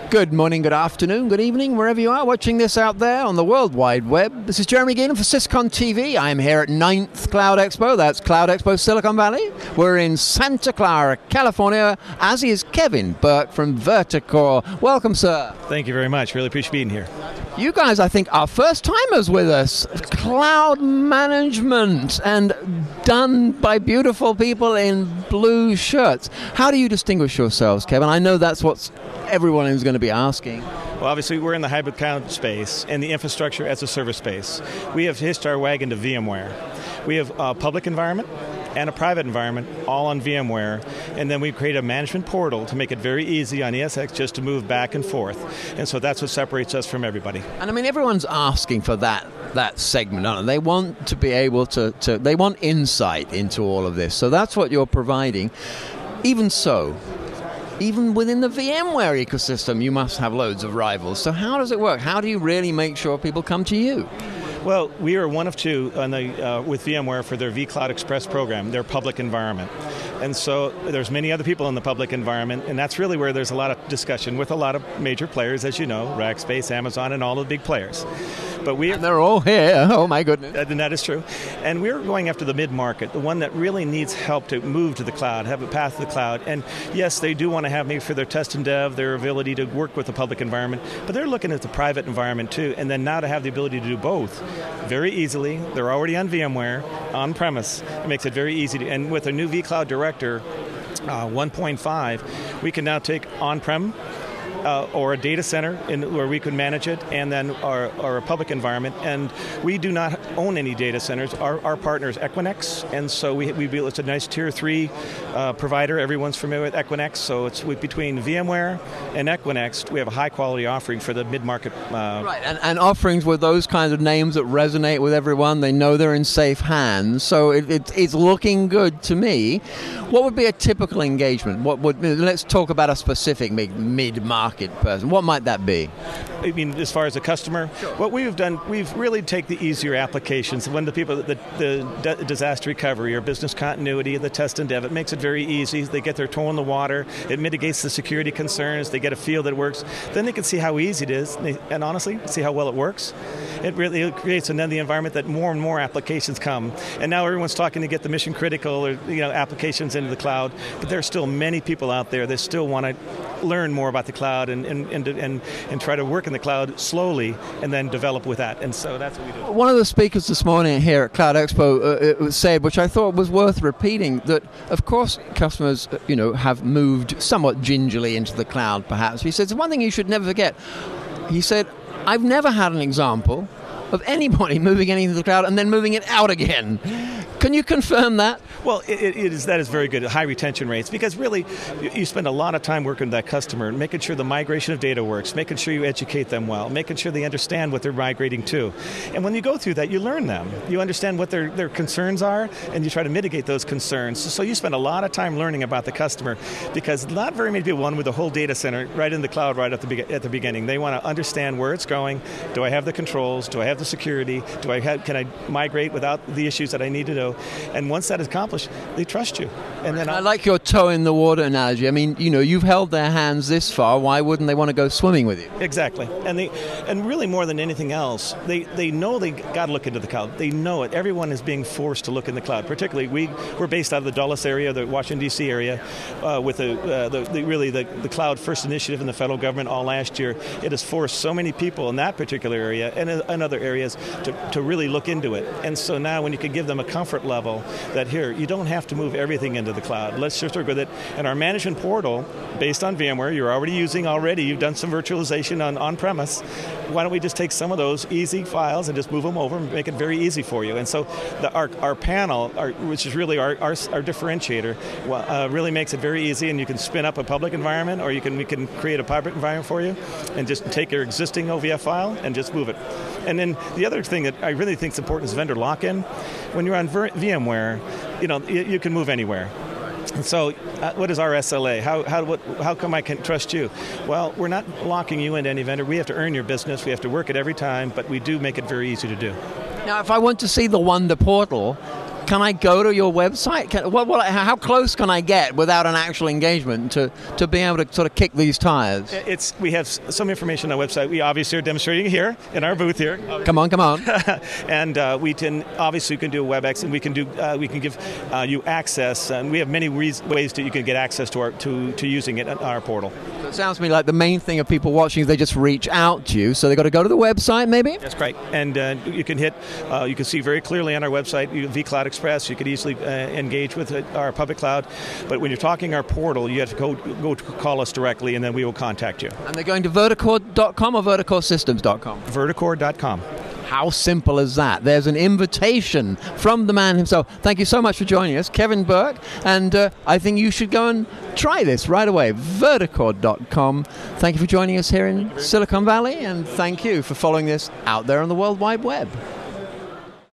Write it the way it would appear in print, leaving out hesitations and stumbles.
Good morning, good afternoon, good evening, wherever you are watching this out there on the World Wide Web. This is Jeremy Geelan for SYS-CON TV. I am here at 9th Cloud Expo. That's Cloud Expo Silicon Valley. We're in Santa Clara, California, as is Kevin Burke from Virtacore. Welcome, sir. Thank you very much. Really appreciate being here. You guys, I think, are first-timers with us. Cloud management, and done by beautiful people in blue shirts. How do you distinguish yourselves, Kevin? I know that's what everyone is going to be asking. Well, obviously, we're in the hybrid cloud space and the infrastructure as a service space. We have hitched our wagon to VMware. We have a public environment and a private environment, all on VMware, and then we create a management portal to make it very easy on ESX just to move back and forth. And so that's what separates us from everybody. And I mean, everyone's asking for that segment, aren't they? They want to be able to they want insight into all of this. So that's what you're providing. Even so, even within the VMware ecosystem, you must have loads of rivals. So how does it work? How do you really make sure people come to you? Well, we are one of two on with VMware for their vCloud Express program, their public environment. And so there's many other people in the public environment, and that's really where there's a lot of discussion with a lot of major players, as you know, Rackspace, Amazon, and all the big players. But and they're all here. Oh, my goodness. And that is true. And we're going after the mid-market, the one that really needs help to move to the cloud, have a path to the cloud. And yes, they do want to have me for their test and dev, their ability to work with the public environment, but they're looking at the private environment too, and then now to have the ability to do both very easily. They're already on VMware, on-premise. It makes it very easy to, and with a new vCloud Director 1.5, we can now take on-prem or a data center where we could manage it, and then our public environment. And we do not own any data centers. Our partner is Equinix, and so it's a nice tier 3 provider. Everyone's familiar with Equinix, so it's between VMware and Equinix, we have a high quality offering for the mid-market. Right, and offerings with those kinds of names that resonate with everyone. They know they're in safe hands, so it's looking good to me. What would be a typical engagement? Let's talk about a specific mid-market person. What might that be? I mean, as far as a customer, sure. What we've done, we've really taken the easier applications. When the people, the disaster recovery or business continuity, the test and dev, it makes it very easy. They get their toe in the water. It mitigates the security concerns. They get a feel that it works. Then they can see how easy it is, and honestly, see how well it works. It really creates the environment that more and more applications come. And now everyone's talking to get the mission critical or applications into the cloud. But there are still many people out there that still want to learn more about the cloud and try to work in the cloud slowly and then develop with that. And so that's what we do. One of the speakers this morning here at Cloud Expo said, which I thought was worth repeating, that of course customers have moved somewhat gingerly into the cloud perhaps. He said, one thing you should never forget. He said, I've never had an example of anybody moving anything to the cloud and then moving it out again. Can you confirm that? Well, that is very good, high retention rates, because really you spend a lot of time working with that customer, making sure the migration of data works, making sure you educate them well, making sure they understand what they're migrating to. And when you go through that, you learn them. You understand what their concerns are, and you try to mitigate those concerns. So you spend a lot of time learning about the customer, because not very many people want to move the whole data center right in the cloud right at the beginning. They want to understand where it's going. Do I have the controls? Do I have the security? Can I migrate without the issues that I need to know? And once that is accomplished, they trust you. And then I like your toe in the water analogy. I mean, you've held their hands this far. Why wouldn't they want to go swimming with you? Exactly. And really more than anything else, they know they got to look into the cloud. They know it. Everyone is being forced to look in the cloud. Particularly, we're based out of the Dulles area, the Washington D.C. area, with the Cloud First initiative in the federal government all last year. It has forced so many people in that particular area and in other areas to really look into it. And so now, when you can give them a comfort level that here, you don't have to move everything into the cloud. Let's just work with it. And our management portal, based on VMware, you're already using you've done some virtualization on-premise. Why don't we just take some of those easy files and just move them over and make it very easy for you? And so our panel, which is really our differentiator, really makes it very easy, and you can spin up a public environment, or we can create a private environment for you and just take your existing OVF file and just move it. And then the other thing that I really think is important is vendor lock-in. When you're on VMware, you can move anywhere. And so what is our SLA? How come I can trust you? Well, we're not locking you into any vendor. We have to earn your business. We have to work it every time, but we do make it very easy to do. Now, if I want to see the Wonder Portal, can I go to your website? How close can I get without an actual engagement to be able to sort of kick these tires? We have some information on our website. We obviously are demonstrating here in our booth here. Come on. And we can obviously do a WebEx, and we can give you access, and we have many ways that you can get access to using it at our portal. So it sounds to me like the main thing of people watching is they just reach out to you, so they've got to go to the website maybe? That's right. And you can see very clearly on our website, vCloud Express, you could easily engage with our public cloud. But when you're talking our portal, you have to go call us directly, and then we will contact you. And they're going to Virtacore.com or VirtacoreSystems.com? Virtacore.com. How simple is that? There's an invitation from the man himself. Thank you so much for joining us, Kevin Burke, and I think you should go and try this right away. Virtacore.com. Thank you for joining us here in Silicon Valley, and thank you for following this out there on the World Wide Web.